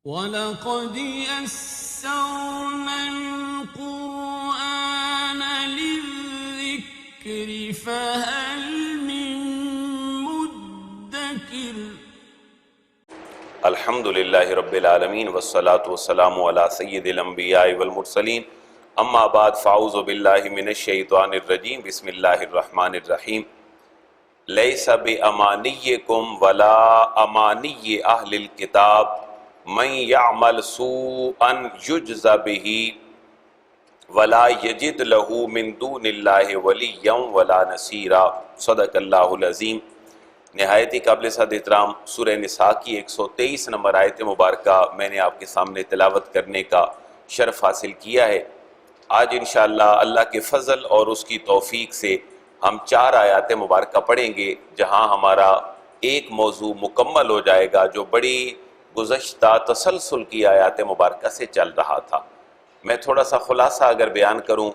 وَلَقَدْ يَسَّرْنَا الْقُرْآنَ لِلذِّكْرِ فَهَلْ مِن مُّدَّكِرٍ۔ الحمد للہ رب العالمین والصلاة والسلام علی سید الانبیاء والمرسلین، اما بعد فاعوذ باللہ من الشیطان الرجیم، بسم اللہ الرحمن الرحیم۔ لیس بامانیکم ولا امانی اہل الکتاب من یعمل سوءا یجز بہ ولا یجد لہ من دون اللہ ولیا ولا نصیرا۔ صدق اللہ العظیم۔ نہایت ہی قابل صد احترام سورہ نساء کی 123 نمبر آیت مبارکہ میں نے آپ کے سامنے تلاوت کرنے کا شرف حاصل کیا ہے۔ آج انشاءاللہ اللہ کے فضل اور اس کی توفیق سے ہم 4 آیات مبارکہ پڑھیں گے، جہاں ہمارا ایک موضوع مکمل ہو جائے گا جو بڑی گزشتہ تسلسل کی آیات مبارکہ سے چل رہا تھا۔ میں تھوڑا سا خلاصہ اگر بیان کروں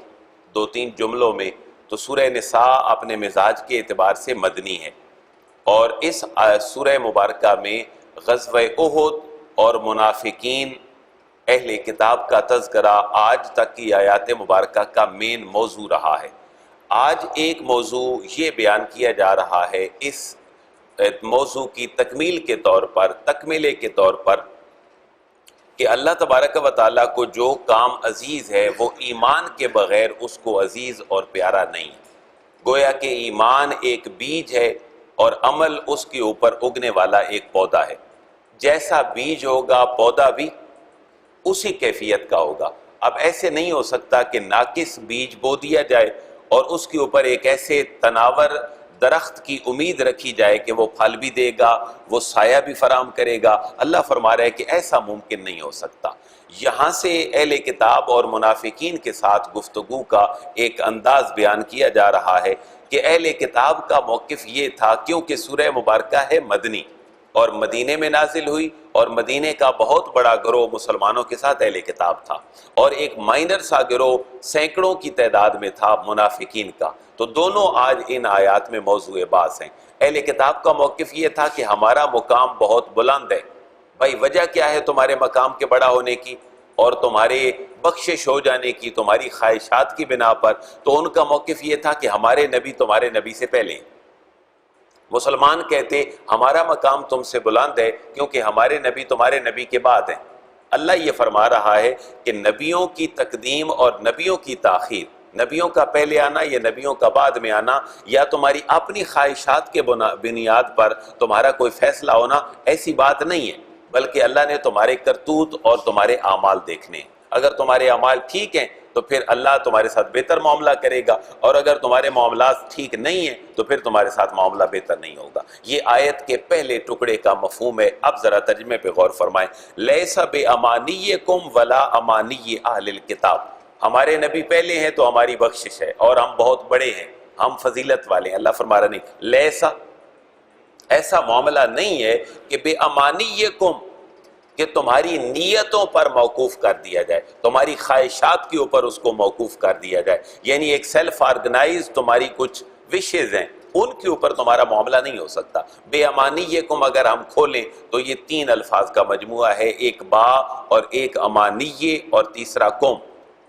2-3 جملوں میں تو سورہ نساء اپنے مزاج کے اعتبار سے مدنی ہے، اور اس سورہ مبارکہ میں غزوہ احد اور منافقین اہل کتاب کا تذکرہ آج تک کی آیات مبارکہ کا مین موضوع رہا ہے۔ آج ایک موضوع یہ بیان کیا جا رہا ہے اس موضوع کی تکمیل کے طور پر، تکمیلے کے طور پر، کہ اللہ تبارک و تعالیٰ کو جو کام عزیز ہے وہ ایمان کے بغیر اس کو عزیز اور پیارا نہیں۔ گویا کہ ایمان ایک بیج ہے اور عمل اس کے اوپر اگنے والا ایک پودا ہے۔ جیسا بیج ہوگا پودا بھی اسی کیفیت کا ہوگا۔ اب ایسے نہیں ہو سکتا کہ ناقص بیج بو دیا جائے اور اس کے اوپر ایک ایسے تناور درخت کی امید رکھی جائے کہ وہ پھل بھی دے گا، وہ سایہ بھی فراہم کرے گا۔ اللہ فرما رہا ہے کہ ایسا ممکن نہیں ہو سکتا۔ یہاں سے اہل کتاب اور منافقین کے ساتھ گفتگو کا ایک انداز بیان کیا جا رہا ہے کہ اہل کتاب کا موقف یہ تھا، کیونکہ سورہ مبارکہ ہے مدنی اور مدینے میں نازل ہوئی، اور مدینے کا بہت بڑا گروہ مسلمانوں کے ساتھ اہل کتاب تھا، اور ایک مائنر سا گروہ سینکڑوں کی تعداد میں تھا منافقین کا۔ تو دونوں آج ان آیات میں موضوع بحث ہیں۔ اہل کتاب کا موقف یہ تھا کہ ہمارا مقام بہت بلند ہے۔ بھائی وجہ کیا ہے تمہارے مقام کے بڑا ہونے کی اور تمہارے بخشش ہو جانے کی تمہاری خواہشات کی بنا پر؟ تو ان کا موقف یہ تھا کہ ہمارے نبی تمہارے نبی سے پہلے ہیں۔ مسلمان کہتے ہمارا مقام تم سے بلند ہے کیونکہ ہمارے نبی تمہارے نبی کے بعد ہیں۔ اللہ یہ فرما رہا ہے کہ نبیوں کی تقدیم اور نبیوں کی تاخیر، نبیوں کا پہلے آنا یا نبیوں کا بعد میں آنا، یا تمہاری اپنی خواہشات کے بنیاد پر تمہارا کوئی فیصلہ ہونا، ایسی بات نہیں ہے، بلکہ اللہ نے تمہارے کرتوت اور تمہارے اعمال دیکھنے ہیں۔ اگر تمہارے اعمال ٹھیک ہیں تو پھر اللہ تمہارے ساتھ بہتر معاملہ کرے گا، اور اگر تمہارے معاملات ٹھیک نہیں ہیں تو پھر تمہارے ساتھ معاملہ بہتر نہیں ہوگا۔ یہ آیت کے پہلے ٹکڑے کا مفہوم ہے۔ اب ذرا ترجمے پہ غور فرمائیں۔ لیس بامانیکم ولا امانی اہل الکتاب، ہمارے نبی پہلے ہیں تو ہماری بخشش ہے اور ہم بہت بڑے ہیں، ہم فضیلت والے ہیں۔ اللہ فرما رہا نہیں، لیسا ایسا معاملہ نہیں ہے کہ بامانیکم کہ تمہاری نیتوں پر موقوف کر دیا جائے، تمہاری خواہشات کے اوپر اس کو موقوف کر دیا جائے، یعنی ایک سیلف آرگنائز تمہاری کچھ وشز ہیں، ان کے اوپر تمہارا معاملہ نہیں ہو سکتا۔ بے امانیکم اگر ہم کھولیں تو یہ 3 الفاظ کا مجموعہ ہے، ایک با اور ایک امانیہ اور تیسرا کم۔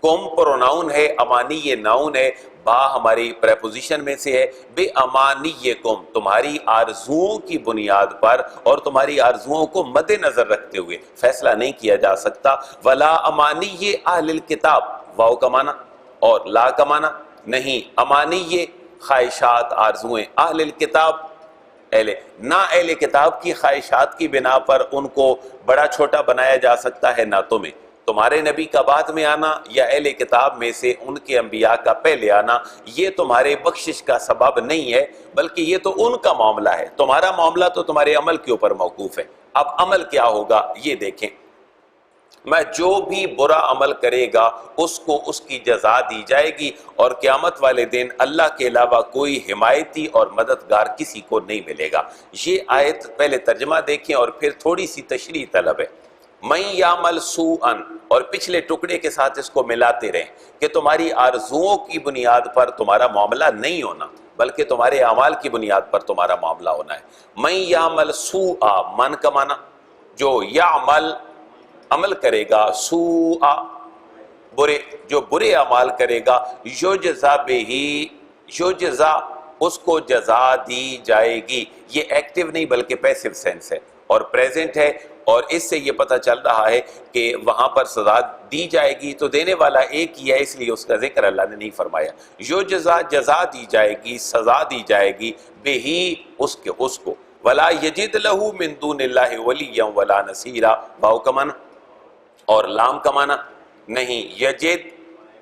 کم پروناؤن ہے، امانیہ ناؤن ہے، با ہماری پریپوزیشن میں سے ہے۔ بے امانیکم تمہاری آرزوؤں کی بنیاد پر اور تمہاری آرزوؤں کو مد نظر رکھتے ہوئے فیصلہ نہیں کیا جا سکتا۔ ولا امانی اہل الکتاب، واو کا معنی اور لا کا معنی نہیں، امانی خواہشات آرزویں، اہل الکتاب نہ اہل کتاب کی خواہشات کی بنا پر ان کو بڑا چھوٹا بنایا جا سکتا ہے، نہ تمہارے نبی کا بعد میں آنا یا اہل کتاب میں سے ان کے انبیاء کا پہلے آنا یہ تمہارے بخشش کا سبب نہیں ہے، بلکہ یہ تو ان کا معاملہ ہے۔ تمہارا معاملہ تو تمہارے عمل کے اوپر موقوف ہے۔ اب عمل کیا ہوگا یہ دیکھیں، میں جو بھی برا عمل کرے گا اس کو اس کی جزا دی جائے گی، اور قیامت والے دن اللہ کے علاوہ کوئی حمایتی اور مددگار کسی کو نہیں ملے گا۔ یہ آیت پہلے ترجمہ دیکھیں اور پھر تھوڑی سی تشریح طلب ہے۔ من یعمل سوءا، اور پچھلے ٹکڑے کے ساتھ اس کو ملاتے رہیں کہ تمہاری آرزوؤں کی بنیاد پر تمہارا معاملہ نہیں ہونا، بلکہ تمہارے اعمال کی بنیاد پر تمہارا معاملہ ہونا ہے۔ من یعمل سوءا، من کا معنی جو یعمل عمل کرے گا سوء برے، جو برے اعمال کرے گا یجزا بہی، یجزا اس کو جزا دی جائے گی. یہ ایکٹیو نہیں بلکہ پیسو سینس ہے اور پریزنٹ ہے، اور اس سے یہ پتہ چل رہا ہے کہ وہاں پر سزا دی جائے گی تو دینے والا ایک ہی ہے، اس لیے اس کا ذکر اللہ نے نہیں فرمایا. یجزا جزا دی جائے گی، سزا دی جائے گی، بہی اس کو، ولا یجد لہ من دون اللہ ولیا ولا نصیرا، واو کا معنی اور لام کا معنی نہیں، یجد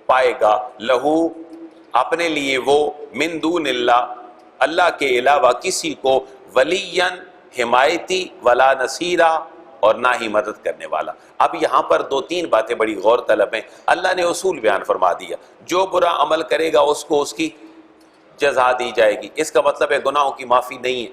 پائے گا، لہو اپنے لیے، وہ من دون اللہ اللہ کے علاوہ کسی کو، ولین حمایتی، ولا نصیرا اور نہ ہی مدد کرنے والا. اب یہاں پر دو تین باتیں بڑی غور طلب ہیں. اللہ نے اصول بیان فرما دیا، جو برا عمل کرے گا اس کو اس کی جزا دی جائے گی. اس کا مطلب ہے گناہوں کی معافی نہیں ہے.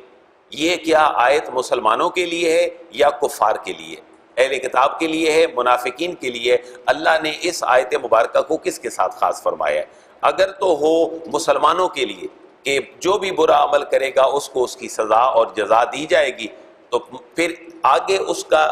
یہ کیا آیت مسلمانوں کے لیے ہے یا کفار کے لیے، اہل کتاب کے لیے ہے، منافقین کے لیے؟ اللہ نے اس آیت مبارکہ کو کس کے ساتھ خاص فرمایا ہے؟ اگر تو ہو مسلمانوں کے لیے کہ جو بھی برا عمل کرے گا اس کو اس کی سزا اور جزا دی جائے گی، تو پھر آگے اس کا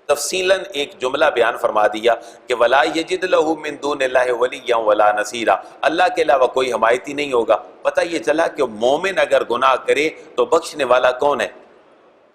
تفصیلاً ایک جملہ بیان فرما دیا کہ ولا یجد لہ من دون اللہ ولیا ولا نصیرا، اللہ کے علاوہ کوئی حمایتی نہیں ہوگا. پتہ یہ چلا کہ مومن اگر گناہ کرے تو بخشنے والا کون ہے؟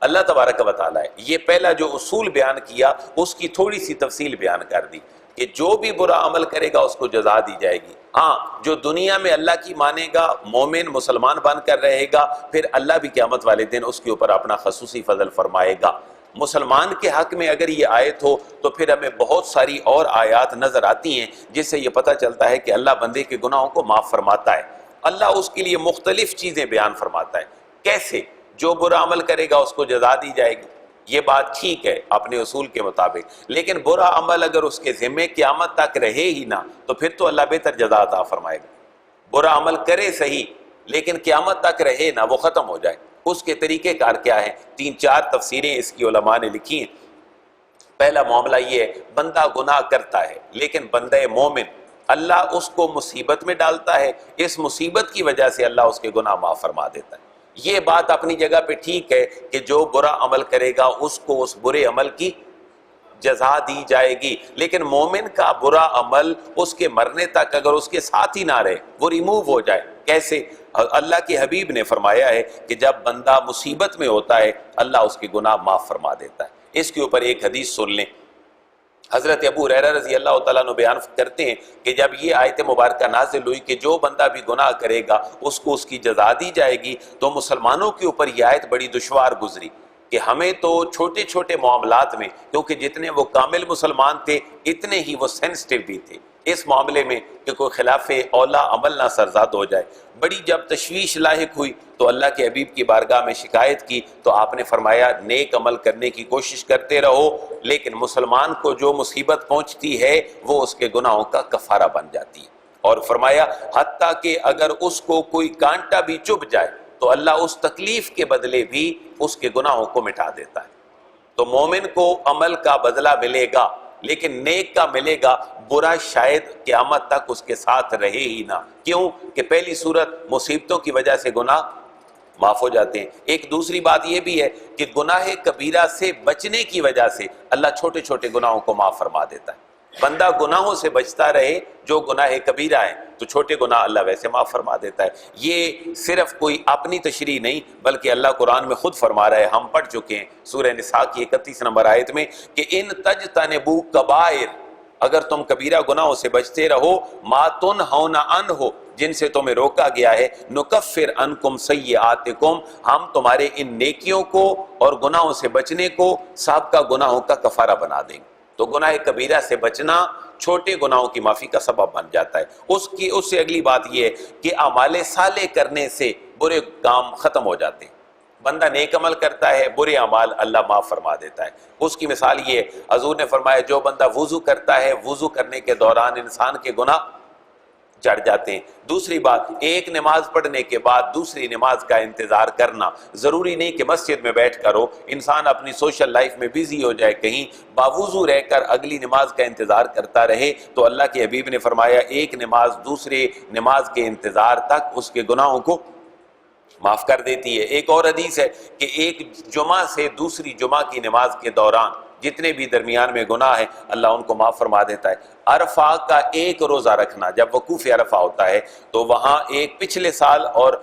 اللہ تبارک و تعالیٰ ہے. یہ پہلا جو اصول بیان کیا اس کی تھوڑی سی تفصیل بیان کر دی کہ جو بھی برا عمل کرے گا اس کو جزا دی جائے گی. ہاں، جو دنیا میں اللہ کی مانے گا، مومن مسلمان بن کر رہے گا، پھر اللہ بھی قیامت والے دن اس کے اوپر اپنا خصوصی فضل فرمائے گا. مسلمان کے حق میں اگر یہ آیت ہو تو پھر ہمیں بہت ساری اور آیات نظر آتی ہیں جس سے یہ پتہ چلتا ہے کہ اللہ بندے کے گناہوں کو معاف فرماتا ہے. اللہ اس کے لیے مختلف چیزیں بیان فرماتا ہے. کیسے؟ جو برا عمل کرے گا اس کو جزا دی جائے گی، یہ بات ٹھیک ہے اپنے اصول کے مطابق، لیکن برا عمل اگر اس کے ذمے قیامت تک رہے ہی نہ تو پھر تو اللہ بہتر جزا عطا فرمائے گا. برا عمل کرے صحیح لیکن قیامت تک رہے نہ، وہ ختم ہو جائے. اس کے طریقہ کار کیا ہے؟ تین چار تفسیریں اس کی علماء نے لکھی ہیں. پہلا معاملہ یہ ہے، بندہ گناہ کرتا ہے لیکن بندہ مومن اللہ اس کو مصیبت میں ڈالتا ہے، اس مصیبت کی وجہ سے اللہ اس کے گناہ معاف فرما دیتا ہے. یہ بات اپنی جگہ پہ ٹھیک ہے کہ جو برا عمل کرے گا اس کو اس برے عمل کی جزا دی جائے گی، لیکن مومن کا برا عمل اس کے مرنے تک اگر اس کے ساتھ ہی نہ رہے، وہ ریموو ہو جائے. کیسے؟ اللہ کے حبیب نے فرمایا ہے کہ جب بندہ مصیبت میں ہوتا ہے اللہ اس کے گناہ معاف فرما دیتا ہے. اس کے اوپر ایک حدیث سن لیں. حضرت ابو ہریرہ رضی اللہ تعالیٰ عنہ بیان کرتے ہیں کہ جب یہ آیت مبارکہ نازل ہوئی کہ جو بندہ بھی گناہ کرے گا اس کو اس کی جزا دی جائے گی، تو مسلمانوں کے اوپر یہ آیت بڑی دشوار گزری کہ ہمیں تو چھوٹے چھوٹے معاملات میں، کیونکہ جتنے وہ کامل مسلمان تھے اتنے ہی وہ سینسٹیو بھی تھے اس معاملے میں کہ کوئی خلاف اولا عمل نہ سرزاد ہو جائے. بڑی جب تشویش لاحق ہوئی تو اللہ کے حبیب کی بارگاہ میں شکایت کی تو آپ نے فرمایا نیک عمل کرنے کی کوشش کرتے رہو، لیکن مسلمان کو جو مصیبت پہنچتی ہے وہ اس کے گناہوں کا کفارہ بن جاتی ہے. اور فرمایا حتیٰ کہ اگر اس کو کوئی کانٹا بھی چبھ جائے تو اللہ اس تکلیف کے بدلے بھی اس کے گناہوں کو مٹا دیتا ہے. تو مومن کو عمل کا بدلہ ملے گا لیکن نیک کا ملے گا، برا شاید قیامت تک اس کے ساتھ رہے ہی نہ. کیوں؟ کہ پہلی صورت مصیبتوں کی وجہ سے گناہ معاف ہو جاتے ہیں. ایک دوسری بات یہ بھی ہے کہ گناہ کبیرہ سے بچنے کی وجہ سے اللہ چھوٹے چھوٹے گناہوں کو معاف فرما دیتا ہے. بندہ گناہوں سے بچتا رہے جو گناہ کبیرہ ہیں تو چھوٹے گناہ اللہ ویسے معاف فرما دیتا ہے. یہ صرف کوئی اپنی تشریح نہیں بلکہ اللہ قرآن میں خود فرما رہا ہے. ہم پڑھ چکے ہیں سورہ نساء کی 31 نمبر آیت میں کہ ان تجتنبوا کبائر، اگر تم کبیرہ گناہوں سے بچتے رہو، ما تنہون عنہ، جن سے تمہیں روکا گیا ہے، نکفر عنکم سیئاتکم، ہم تمہارے ان نیکیوں کو اور گناہوں سے بچنے کو سابقہ گناہوں کا کفارہ بنا دیں گے. تو گناہ کبیرہ سے بچنا چھوٹے گناہوں کی معافی کا سبب بن جاتا ہے. اس سے اگلی بات یہ ہے کہ اعمال صالح کرنے سے برے کام ختم ہو جاتے ہیں. بندہ نیک عمل کرتا ہے، برے اعمال اللہ معاف فرما دیتا ہے. اس کی مثال یہ ہے، حضور نے فرمایا جو بندہ وضو کرتا ہے، وضو کرنے کے دوران انسان کے گناہ چڑھ جاتے ہیں. دوسری بات، ایک نماز پڑھنے کے بعد دوسری نماز کا انتظار کرنا. ضروری نہیں کہ مسجد میں بیٹھ کر ہو، انسان اپنی سوشل لائف میں بیزی ہو جائے، کہیں باوضو رہ کر اگلی نماز کا انتظار کرتا رہے تو اللہ کے حبیب نے فرمایا ایک نماز دوسرے نماز کے انتظار تک اس کے گناہوں کو معاف کر دیتی ہے. ایک اور حدیث ہے کہ ایک جمعہ سے دوسری جمعہ کی نماز کے دوران جتنے بھی درمیان میں گناہ ہیں اللہ ان کو معاف فرما دیتا ہے۔ عرفہ کا ایک روزہ رکھنا، جب وقوف عرفہ ہوتا ہے تو وہاں ایک پچھلے سال اور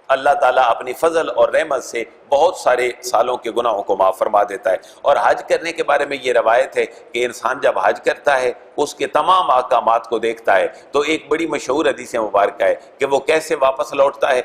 اللہ تعالیٰ اپنی فضل اور رحمت سے بہت سارے سالوں کے گناہوں کو معاف فرما دیتا ہے۔ اور حج کرنے کے بارے میں یہ روایت ہے کہ انسان جب حج کرتا ہے اس کے تمام احکامات کو دیکھتا ہے تو ایک بڑی مشہور حدیث مبارکہ ہے کہ وہ کیسے واپس لوٹتا ہے،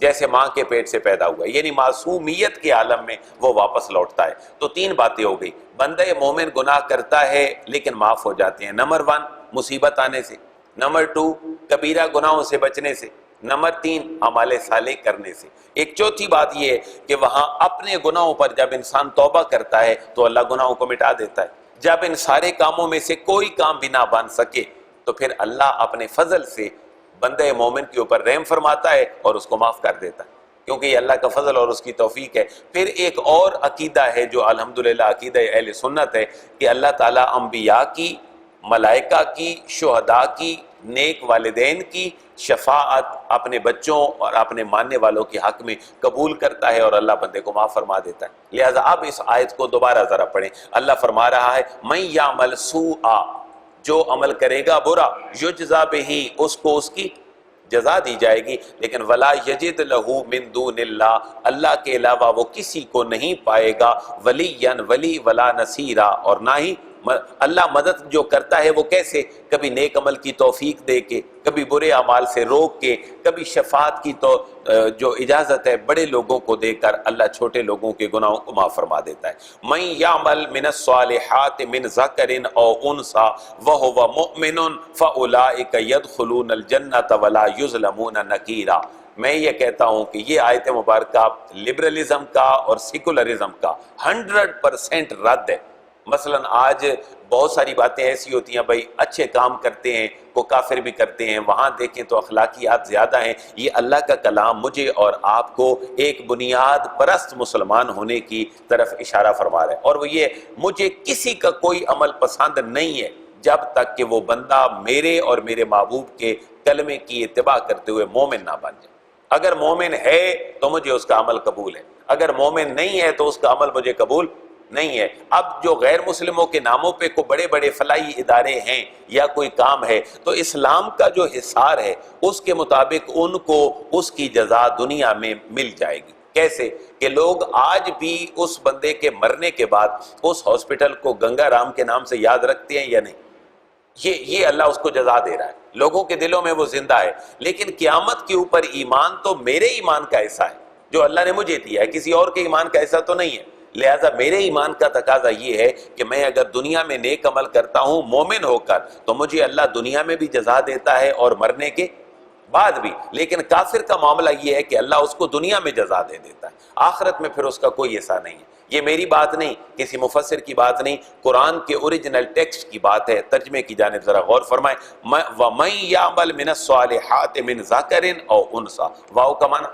جیسے ماں کے پیٹ سے پیدا ہوا، یعنی معصومیت کے عالم میں وہ واپس لوٹتا ہے۔ تو تین باتیں ہو گئی، بندہ مومن گناہ کرتا ہے لیکن معاف ہو جاتے ہیں، نمبر 1 مصیبت آنے سے، نمبر 2 کبیرہ گناہوں سے بچنے سے، نمبر 3 اعمال صالح کرنے سے۔ ایک چوتھی بات یہ ہے کہ وہاں اپنے گناہوں پر جب انسان توبہ کرتا ہے تو اللہ گناہوں کو مٹا دیتا ہے۔ جب ان سارے کاموں میں سے کوئی کام بھی نہ بن سکے تو پھر اللہ اپنے فضل سے بندہ مومن کے اوپر رحم فرماتا ہے اور اس کو معاف کر دیتا ہے، کیونکہ یہ اللہ کا فضل اور اس کی توفیق ہے۔ پھر ایک اور عقیدہ ہے جو الحمدللہ عقیدہ اہل سنت ہے کہ اللہ تعالیٰ انبیاء کی، ملائکہ کی، شہداء کی، نیک والدین کی شفاعت اپنے بچوں اور اپنے ماننے والوں کے حق میں قبول کرتا ہے اور اللہ بندے کو معاف فرما دیتا ہے۔ لہذا اب اس آیت کو دوبارہ ذرا پڑھیں۔ اللہ فرما رہا ہے من یعمل سوءا، جو عمل کرے گا برا، یجزا بہ، اس کو اس کی جزا دی جائے گی، لیکن ولا یجد لہ من دون اللہ، اللہ کے علاوہ وہ کسی کو نہیں پائے گا ولیا، ولی ولا نصیرا، اور نہ ہی اللہ مدد جو کرتا ہے وہ کیسے، کبھی نیک عمل کی توفیق دے کے، کبھی برے اعمال سے روک کے، کبھی شفاعت کی تو جو اجازت ہے بڑے لوگوں کو دے کر اللہ چھوٹے لوگوں کے گناہوں کو معاف فرما دیتا ہے۔ من یعمل من الصالحات من ذکر او انثی وہو مؤمن فاولئک یدخلون الجنۃ ولا یظلمون نقیرا۔ میں یہ کہتا ہوں کہ یہ آیت مبارکہ لبرلزم کا اور سیکولرزم کا 100% رد ہے۔ مثلا آج بہت ساری باتیں ایسی ہوتی ہیں، بھائی اچھے کام کرتے ہیں وہ کافر بھی کرتے ہیں، وہاں دیکھیں تو اخلاقیات زیادہ ہیں۔ یہ اللہ کا کلام مجھے اور آپ کو ایک بنیاد پرست مسلمان ہونے کی طرف اشارہ فرما رہا ہے، اور وہ یہ مجھے کسی کا کوئی عمل پسند نہیں ہے جب تک کہ وہ بندہ میرے اور میرے محبوب کے کلمے کی اتباع کرتے ہوئے مومن نہ بن جائے۔ اگر مومن ہے تو مجھے اس کا عمل قبول ہے، اگر مومن نہیں ہے تو اس کا عمل مجھے قبول نہیں ہے۔ اب جو غیر مسلموں کے ناموں پہ کوئی بڑے بڑے فلاحی ادارے ہیں یا کوئی کام ہے تو اسلام کا جو حصار ہے اس کے مطابق ان کو اس کی جزا دنیا میں مل جائے گی۔ کیسے کہ لوگ آج بھی اس بندے کے مرنے کے بعد اس ہاسپٹل کو گنگا رام کے نام سے یاد رکھتے ہیں یا نہیں؟ یہ اللہ اس کو جزا دے رہا ہے، لوگوں کے دلوں میں وہ زندہ ہے۔ لیکن قیامت کے اوپر ایمان تو میرے ایمان کا حصہ ہے جو اللہ نے مجھے دیا ہے، کسی اور کے ایمان کا حصہ تو نہیں ہے۔ لہذا میرے ایمان کا تقاضا یہ ہے کہ میں اگر دنیا میں نیک عمل کرتا ہوں مومن ہو کر تو مجھے اللہ دنیا میں بھی جزا دیتا ہے اور مرنے کے بعد بھی، لیکن کافر کا معاملہ یہ ہے کہ اللہ اس کو دنیا میں جزا دے دیتا ہے، آخرت میں پھر اس کا کوئی حصہ نہیں ہے۔ یہ میری بات نہیں، کسی مفسر کی بات نہیں، قرآن کے اوریجنل ٹیکسٹ کی بات ہے۔ ترجمے کی جانب ذرا غور فرمائیں۔ وَمَن يَعْمَلْ مِنَ الصَّالِحَاتِ مِنْ ذَكَرٍ أَوْ أُنثىٰ، واو کا معنی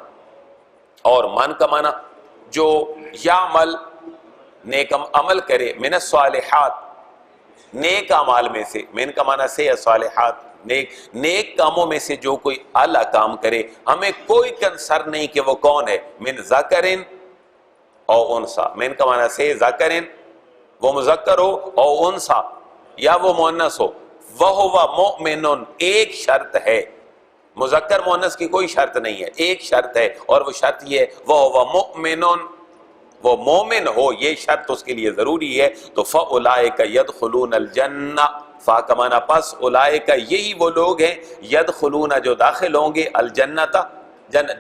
اور من کا معنی، جو یعمل نیک عمل کرے، من الصالحات نیک اعمال میں سے، من کا معنی سے صالحات نیک کاموں میں سے جو کوئی اعلیٰ کام کرے، ہمیں کوئی کنسر نہیں کہ وہ کون ہے، من ذکرن او انثیٰ، من کا معنی سے ذکرن وہ مذکر ہو او انثیٰ یا وہ مؤنث ہو، وہو مؤمن، ایک شرط ہے، مذکر مؤنث کی کوئی شرط نہیں ہے، ایک شرط ہے اور وہ شرط یہ ہے وہو مؤمن، وہ مومن ہو، یہ شرط اس کے لیے ضروری ہے۔ تو فَأُولَئِكَ يَدْخُلُونَ الْجَنَّةَ، فا کا معنی پس، اولئک یہی وہ لوگ ہیں، یدخلون جو داخل ہوں گے، الجنت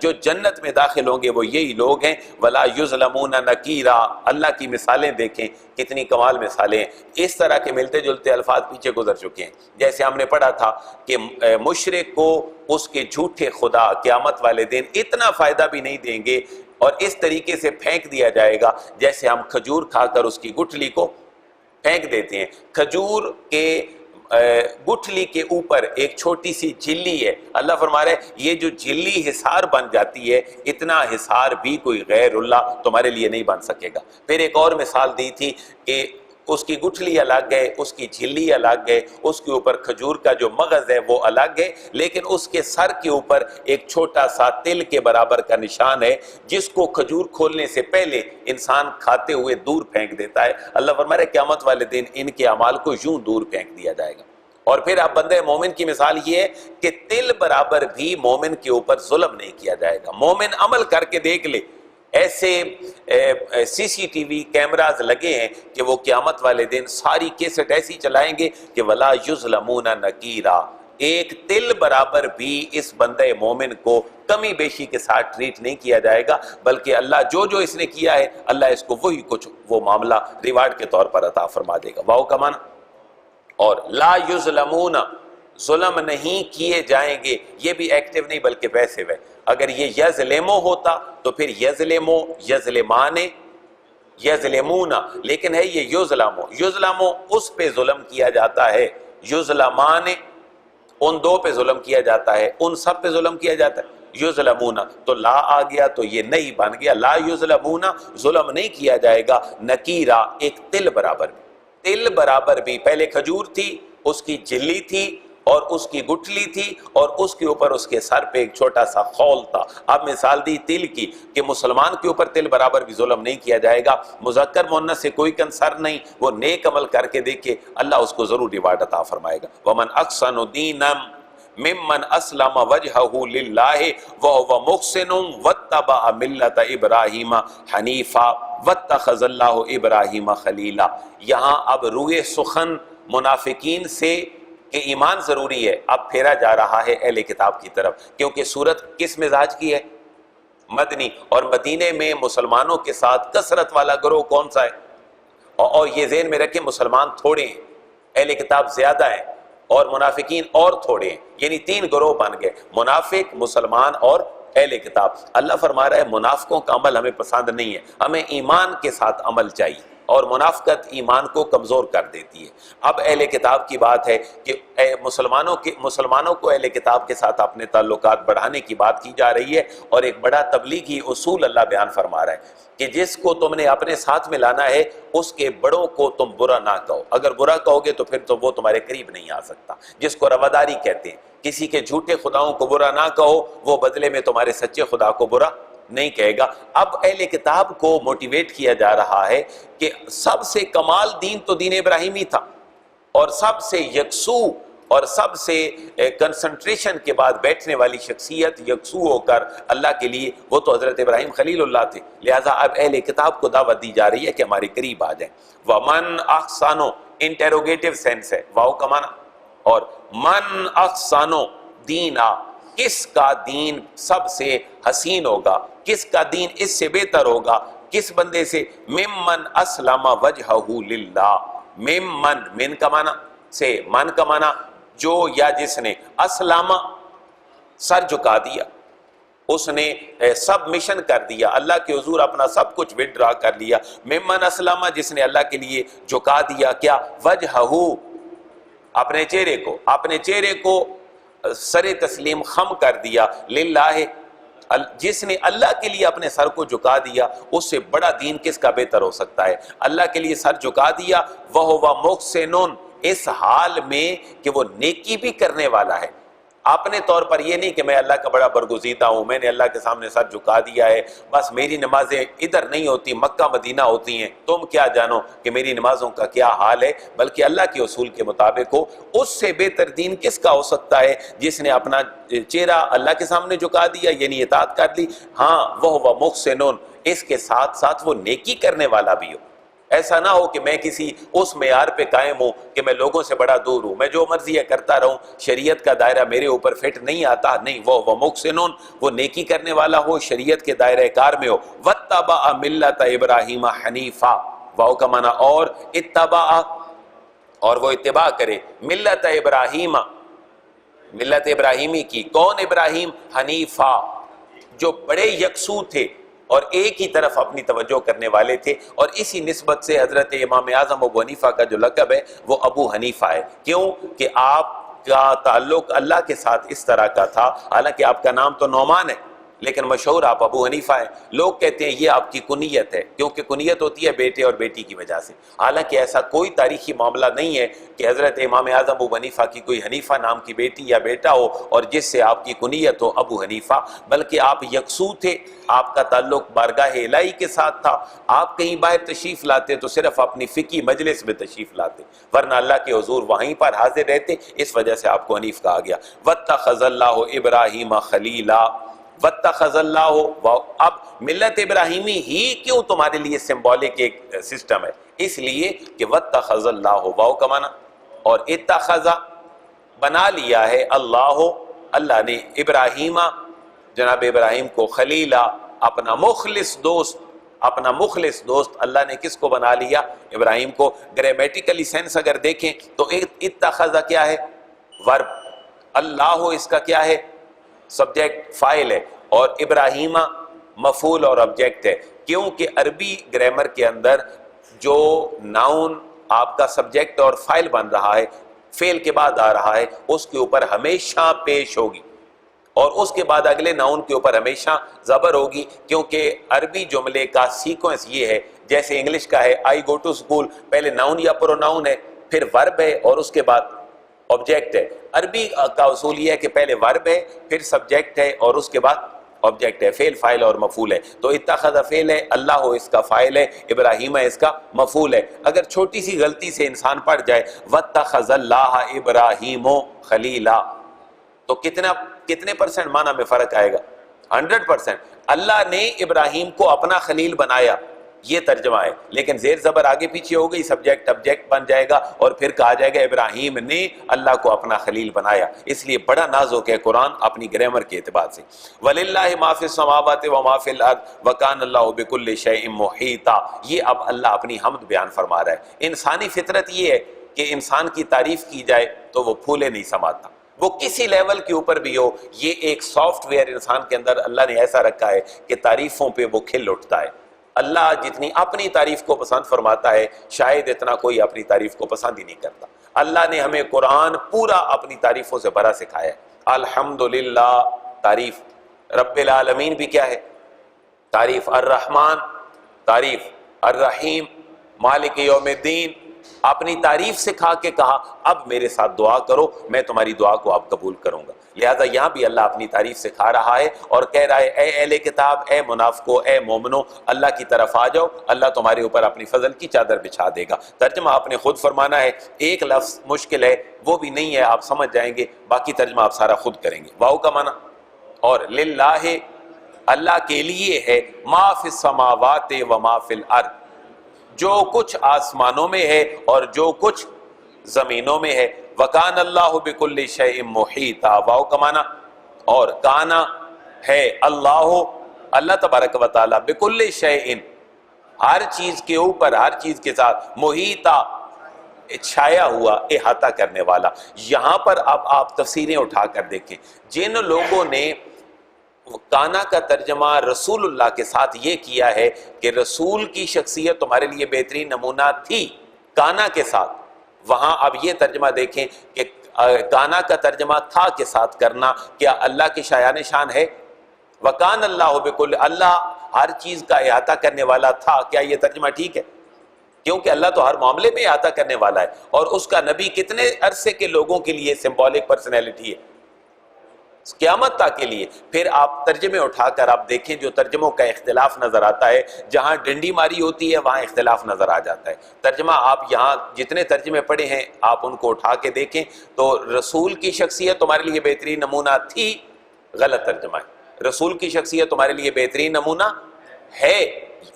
جو جنت میں داخل ہوں گے وہ یہی لوگ ہیں، ولا یظلمون نقیرا۔ اللہ کی مثالیں دیکھیں کتنی کمال مثالیں ہیں، اس طرح کے ملتے جلتے الفاظ پیچھے گزر چکے ہیں۔ جیسے ہم نے پڑھا تھا کہ مشرک کو اس کے جھوٹے خدا قیامت والے دن اتنا فائدہ بھی نہیں دیں گے اور اس طریقے سے پھینک دیا جائے گا جیسے ہم کھجور کھا کر اس کی گٹھلی کو پھینک دیتے ہیں۔ کھجور کے گٹھلی کے اوپر ایک چھوٹی سی جھلی ہے، اللہ فرما رہے ہیں یہ جو جھلی حصار بن جاتی ہے، اتنا حصار بھی کوئی غیر اللہ تمہارے لیے نہیں بن سکے گا۔ پھر ایک اور مثال دی تھی کہ اس کی گٹھلی الگ ہے، اس کی جھلی الگ ہے، اس کے اوپر کھجور کا جو مغز ہے وہ الگ ہے، لیکن اس کے سر کے اوپر ایک چھوٹا سا تل کے برابر کا نشان ہے جس کو کھجور کھولنے سے پہلے انسان کھاتے ہوئے دور پھینک دیتا ہے۔ اللہ فرما رہا ہے قیامت والے دن ان کے اعمال کو یوں دور پھینک دیا جائے گا۔ اور پھر اب بندے مومن کی مثال یہ ہے کہ تل برابر بھی مومن کے اوپر ظلم نہیں کیا جائے گا۔ مومن عمل کر کے دیکھ لے، ایسے سی سی ٹی وی کیمراز لگے ہیں کہ وہ قیامت والے دن ساری کیسٹ ایسی چلائیں گے کہ وَلَا يُظْلَمُونَ نَقِيرًا، ایک تل برابر بھی اس بندے مومن کو کمی بیشی کے ساتھ ٹریٹ نہیں کیا جائے گا، بلکہ اللہ جو جو اس نے کیا ہے اللہ اس کو وہی کچھ وہ معاملہ ریوارڈ کے طور پر عطا فرما دے گا۔ واو کا معنی اور لا یظلمون، ظلم نہیں کیے جائیں گے، یہ بھی ایکٹیو نہیں بلکہ پیسیو ہے۔ اگر یہ یظلمو ہوتا تو پھر یظلمو، یظلمان، یظلمون، لیکن ہے یہ یظلمو۔ یظلمو اس پہ ظلم کیا جاتا ہے، یظلمان ان دو پہ ظلم کیا جاتا ہے، ان سب پہ ظلم کیا جاتا ہے۔ یظلمون تو لا آ گیا تو یہ نہیں بن گیا، لا یظلمون، ظلم نہیں کیا جائے گا، نکیرہ ایک تل برابر بھی، تل برابر بھی۔ پہلے کھجور تھی، اس کی جھلی تھی اور اس کی گٹھلی تھی اور اس کے اوپر اس کے سر پہ ایک چھوٹا سا خول تھا۔ اب مثال دی تل کی کہ مسلمان کے اوپر تل برابر بھی ظلم نہیں کیا جائے گا، مذکر مؤنث سے کوئی کنسرن نہیں، وہ نیک عمل کر کے دیکھے اللہ اس کو ضرور ریوارڈ عطا فرمائے گا۔ وَمَنْ أَحْسَنُ دِينًا ممن اسلم وجهه للہ وهو محسن واتبع ملت ابراہیم حنیفا واتخذ اللہ ابراہیم خلیلا۔ یہاں اب روئے سخن منافقین سے کہ ایمان ضروری ہے اب پھیرا جا رہا ہے اہل کتاب کی طرف، کیونکہ سورت کس مزاج کی ہے؟ مدنی، اور مدینے میں مسلمانوں کے ساتھ کثرت والا گروہ کون سا ہے؟ اور یہ ذہن میں رکھیں مسلمان تھوڑے ہیں، اہل کتاب زیادہ ہیں اور منافقین اور تھوڑے ہیں، یعنی تین گروہ بن گئے، منافق، مسلمان اور اہل کتاب۔ اللہ فرما رہا ہے منافقوں کا عمل ہمیں پسند نہیں ہے، ہمیں ایمان کے ساتھ عمل چاہیے، اور منافقت ایمان کو کمزور کر دیتی ہے۔ اب اہل کتاب کی بات ہے کہ مسلمانوں کو اہل کتاب کے ساتھ اپنے تعلقات بڑھانے کی بات کی جا رہی ہے، اور ایک بڑا تبلیغی اصول اللہ بیان فرما رہا ہے کہ جس کو تم نے اپنے ساتھ میں لانا ہے اس کے بڑوں کو تم برا نہ کہو، اگر برا کہو گے تو پھر تو وہ تمہارے قریب نہیں آ سکتا، جس کو رواداری کہتے ہیں۔ کسی کے جھوٹے خداؤں کو برا نہ کہو، وہ بدلے میں تمہارے سچے خدا کو برا نہیں کہے گا۔ اب اہل کتاب کو موٹیویٹ کیا جا رہا ہے کہ سب سے کمال دین تو دین ابراہیمی تھا، اور سب سے یکسو اور سب سے کنسنٹریشن کے بعد بیٹھنے والی شخصیت یکسو ہو کر اللہ کے لیے وہ تو حضرت ابراہیم خلیل اللہ تھے، لہٰذا اب اہل کتاب کو دعوت دی جا رہی ہے کہ ہمارے قریب آ جائیں۔ وَمَنْ أَحْسَنُ انٹیروگیٹو سینس ہے، واو کا معنی، اور من احسنو دینا، کس کا دین سب سے حسین ہوگا، کس کا دین اس سے بہتر ہوگا، کس بندے سے؟ ممن اسلم وجہہ للہ، ممن، من کا معنی سے، من کا معنی جو یا جس نے، اسلم سر جھکا دیا، اس نے سب مشن کر دیا، اللہ کے حضور اپنا سب کچھ وڈرا کر لیا۔ ممن اسلم جس نے اللہ کے لیے جھکا دیا، کیا؟ وجہہ، اپنے چہرے کو سر تسلیم خم کر دیا، للہ، جس نے اللہ کے لیے اپنے سر کو جھکا دیا، اس سے بڑا دین کس کا بہتر ہو سکتا ہے؟ اللہ کے لیے سر جھکا دیا، وَهُوَ مُحْسِنٌ، اس حال میں کہ وہ نیکی بھی کرنے والا ہے، اپنے طور پر یہ نہیں کہ میں اللہ کا بڑا برگزیدہ ہوں، میں نے اللہ کے سامنے سر جھکا دیا ہے، بس میری نمازیں ادھر نہیں ہوتی، مکہ مدینہ ہوتی ہیں، تم کیا جانو کہ میری نمازوں کا کیا حال ہے، بلکہ اللہ کے اصول کے مطابق ہو۔ اس سے بہتر دین کس کا ہو سکتا ہے؟ جس نے اپنا چہرہ اللہ کے سامنے جھکا دیا، یعنی اطاعت کر لی، ہاں وہ محسنون، اس کے ساتھ ساتھ وہ نیکی کرنے والا بھی ہو۔ ایسا نہ ہو کہ میں کسی اس معیار پہ قائم ہوں کہ میں لوگوں سے بڑا دور ہوں، میں جو مرضی ہے کرتا رہوں، شریعت کا دائرہ میرے اوپر فٹ نہیں آتا، نہیں، وہ محسنون، وہ نیکی کرنے والا ہو، شریعت کے دائرہ کار میں ہو۔ واتبع ملت ابراہیم حنیفا، واو کا معنی اور، اتبع، اور وہ اتباع کرے، ملت ابراہیم، ملت ابراہیمی کی، کون ابراہیم؟ حنیفا، جو بڑے یکسو تھے اور ایک ہی طرف اپنی توجہ کرنے والے تھے، اور اسی نسبت سے حضرت امام اعظم ابو حنیفہ کا جو لقب ہے وہ ابو حنیفہ ہے۔ کیوں کہ آپ کا تعلق اللہ کے ساتھ اس طرح کا تھا، حالانکہ آپ کا نام تو نعمان ہے، لیکن مشہور آپ ابو حنیفہ ہیں. لوگ کہتے ہیں یہ آپ کی کنیت ہے، کیونکہ کنیت ہوتی ہے بیٹے اور بیٹی کی وجہ سے. حالانکہ ایسا کوئی تاریخی معاملہ نہیں ہے کہ حضرت امام اعظم ابو حنیفہ کی کوئی حنیفہ نام کی بیٹی یا بیٹا ہو اور جس سے آپ کی کنیت ہو ابو حنیفہ، بلکہ آپ یکسو تھے. آپ کا تعلق بارگاہ الہی کے ساتھ تھا. آپ کہیں باہر تشریف لاتے تو صرف اپنی فقہی مجلس میں تشریف لاتے، ورنہ اللہ کے حضور وہیں پر حاضر رہتے. اس وجہ سے آپ کو حنیف کہا گیا. واتخذ اللہ ابراہیم خلیلا، واتخذ اللہ. اب ملت ابراہیمی ہی کیوں تمہارے لیے سمبولک ایک سسٹم ہے؟ اس لیے کہ واتخذ اللہ، واو کا معنی، اور اتخذ بنا لیا ہے اللہ، اللہ نے ابراہیم، جناب ابراہیم کو خلیلا، اپنا مخلص دوست. اپنا مخلص دوست اللہ نے کس کو بنا لیا؟ ابراہیم کو. گرامیٹیکلی سینس اگر دیکھیں تو اتخذ کیا ہے؟ ورب. اللہ اس کا کیا ہے؟ سبجیکٹ فاعل ہے، اور ابراہیم مفعول اور آبجیکٹ ہے. کیونکہ عربی گرامر کے اندر جو ناؤن آپ کا سبجیکٹ اور فاعل بن رہا ہے، فعل کے بعد آ رہا ہے، اس کے اوپر ہمیشہ پیش ہوگی، اور اس کے بعد اگلے ناؤن کے اوپر ہمیشہ زبر ہوگی. کیونکہ عربی جملے کا سیکوینس یہ ہے، جیسے انگلش کا ہے آئی گو ٹو اسکول، پہلے ناؤن یا پروناؤن ہے، پھر ورب ہے، اور اس کے بعد آبجیکٹ ہے. عربی کا اصول یہ ہے کہ پہلے ورب ہے، پھر سبجیکٹ ہے، اور اس کے بعد آبجیکٹ ہے. فعل، فاعل اور مفعول ہے. تو اتخذ فعل ہے، اللہ اس کا فاعل ہے، ابراہیم اس کا مفعول ہے. اگر چھوٹی سی غلطی سے انسان پڑھ جائے واتخذ اللہ ابراہیم خلیلا، تو کتنے پرسنٹ معنی میں فرق آئے گا؟ 100%. اللہ نے ابراہیم کو اپنا خلیل بنایا، یہ ترجمہ ہے. لیکن زیر زبر آگے پیچھے ہو گئی، سبجیکٹ آبجیکٹ بن جائے گا، اور پھر کہا جائے گا ابراہیم نے اللہ کو اپنا خلیل بنایا. اس لیے بڑا نازک ہے قرآن اپنی گرامر کے اعتبار سے. وَلِلَّهِ مَا فِي السَّمَاوَاتِ وَمَا فِي الْأَرْضِ وَكَانَ اللَّهُ بِكُلِّ شَيْءٍ مُحِيطًا. یہ اب اللہ اپنی حمد بیان فرما رہا ہے. انسانی فطرت یہ ہے کہ انسان کی تعریف کی جائے تو وہ پھولے نہیں سماتا، وہ کسی لیول کے اوپر بھی ہو. یہ ایک سافٹ ویئر انسان کے اندر اللہ نے ایسا رکھا ہے کہ تعریفوں پہ وہ کھل اٹھتا ہے. اللہ جتنی اپنی تعریف کو پسند فرماتا ہے، شاید اتنا کوئی اپنی تعریف کو پسند ہی نہیں کرتا. اللہ نے ہمیں قرآن پورا اپنی تعریفوں سے بھرا سکھایا ہے. الحمدللہ تعریف، رب العالمین بھی کیا ہے؟ تعریف. الرحمن تعریف، الرحیم، مالک یوم الدین. اپنی تعریف سکھا کے کہا اب میرے ساتھ دعا کرو، میں تمہاری دعا کو اب قبول کروں گا. لہذا یہاں بھی اللہ اپنی تعریف سکھا رہا ہے اور کہہ رہا ہے اے اہل کتاب، اے منافقو، اے مومنو، اللہ کی طرف آ جاؤ، اللہ تمہارے اوپر اپنی فضل کی چادر بچھا دے گا. ترجمہ آپ نے خود فرمانا ہے. ایک لفظ مشکل ہے، وہ بھی نہیں ہے، آپ سمجھ جائیں گے، باقی ترجمہ آپ سارا خود کریں گے. واو کا معنی، اور للہ اللہ کے لیے ہے، ما فی السماوات و ما فی الارض، جو کچھ آسمانوں میں ہے اور جو کچھ زمینوں میں ہے. وَكَانَ اللَّهُ بِكُلِّ شَيْءٍ مُحِيطًا. واو کا معنی، اور کانا ہے اللہ تبارک و تعالیٰ بِكُلِّ شَيْءٍ، ہر چیز کے اوپر، ہر چیز کے ساتھ، محیطا چھایا ہوا، احاطہ کرنے والا. یہاں پر اب آپ تفسیریں اٹھا کر دیکھیں. جن لوگوں نے کانا کا ترجمہ رسول اللہ کے ساتھ یہ کیا ہے کہ رسول کی شخصیت تمہارے لیے بہترین نمونہ تھی کانا کے ساتھ، وہاں اب یہ ترجمہ دیکھیں کہ کانا کا ترجمہ تھا کے ساتھ کرنا کیا اللہ کی شایان شان ہے؟ وَكَانَ اللَّهُ بِكُلِّ، اللہ ہر چیز کا احاطہ کرنے والا تھا. کیا یہ ترجمہ ٹھیک ہے؟ کیونکہ اللہ تو ہر معاملے میں احاطہ کرنے والا ہے، اور اس کا نبی کتنے عرصے کے لوگوں کے لیے سمبولک پرسنالٹی ہے، قیامت تک کے لیے. پھر آپ ترجمے اٹھا کر آپ دیکھیں، جو ترجموں کا اختلاف نظر آتا ہے، جہاں ڈنڈی ماری ہوتی ہے وہاں اختلاف نظر آ جاتا ہے. ترجمہ آپ یہاں جتنے ترجمے پڑھے ہیں آپ ان کو اٹھا کے دیکھیں تو رسول کی شخصیت تمہارے لیے بہترین نمونہ تھی، غلط ترجمہ ہے. رسول کی شخصیت تمہارے لیے بہترین نمونہ ہے.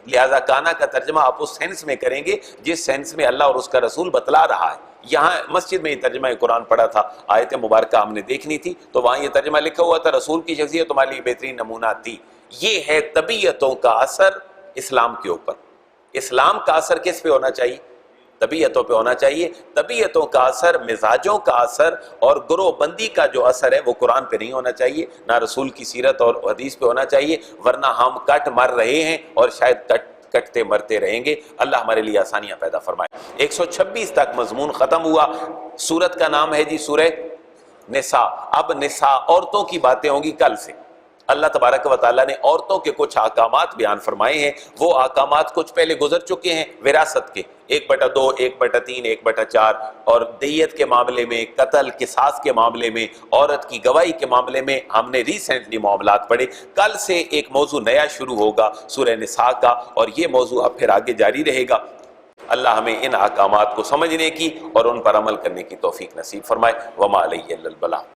لہذا کانا کا ترجمہ آپ اس سینس میں کریں گے جس سینس میں اللہ اور اس کا رسول بتلا رہا ہے. یہاں مسجد میں یہ ترجمہ قرآن پڑھا تھا، آیت مبارکہ ہم نے دیکھنی تھی تو وہاں یہ ترجمہ لکھا ہوا تھا رسول کی شخصیت تمہارے لیے بہترین نمونہ تھی. یہ ہے طبیعتوں کا اثر اسلام کے اوپر. اسلام کا اثر کس پہ ہونا چاہیے؟ طبیعتوں پہ ہونا چاہیے. طبیعتوں کا اثر، مزاجوں کا اثر اور گروہ بندی کا جو اثر ہے وہ قرآن پہ نہیں ہونا چاہیے، نہ رسول کی سیرت اور حدیث پہ ہونا چاہیے، ورنہ ہم کٹ مر رہے ہیں اور شاید کٹتے مرتے رہیں گے. اللہ ہمارے لیے آسانیاں پیدا فرمائے. 126 تک مضمون ختم ہوا. سورت کا نام ہے جی سورہ نساء. اب نساء عورتوں کی باتیں ہوں گی کل سے. اللہ تبارک و تعالیٰ نے عورتوں کے کچھ احکامات بیان فرمائے ہیں، وہ احکامات کچھ پہلے گزر چکے ہیں وراثت کے، 1/2، 1/3، 1/4، اور دیت کے معاملے میں، قتل قصاص کے معاملے میں، عورت کی گواہی کے معاملے میں ہم نے ریسنٹلی معاملات پڑھے۔ کل سے ایک موضوع نیا شروع ہوگا سورہ نساء کا، اور یہ موضوع اب پھر آگے جاری رہے گا۔ اللہ ہمیں ان احکامات کو سمجھنے کی اور ان پر عمل کرنے کی توفیق نصیب فرمائے۔ وما علیہ الا البلاغ۔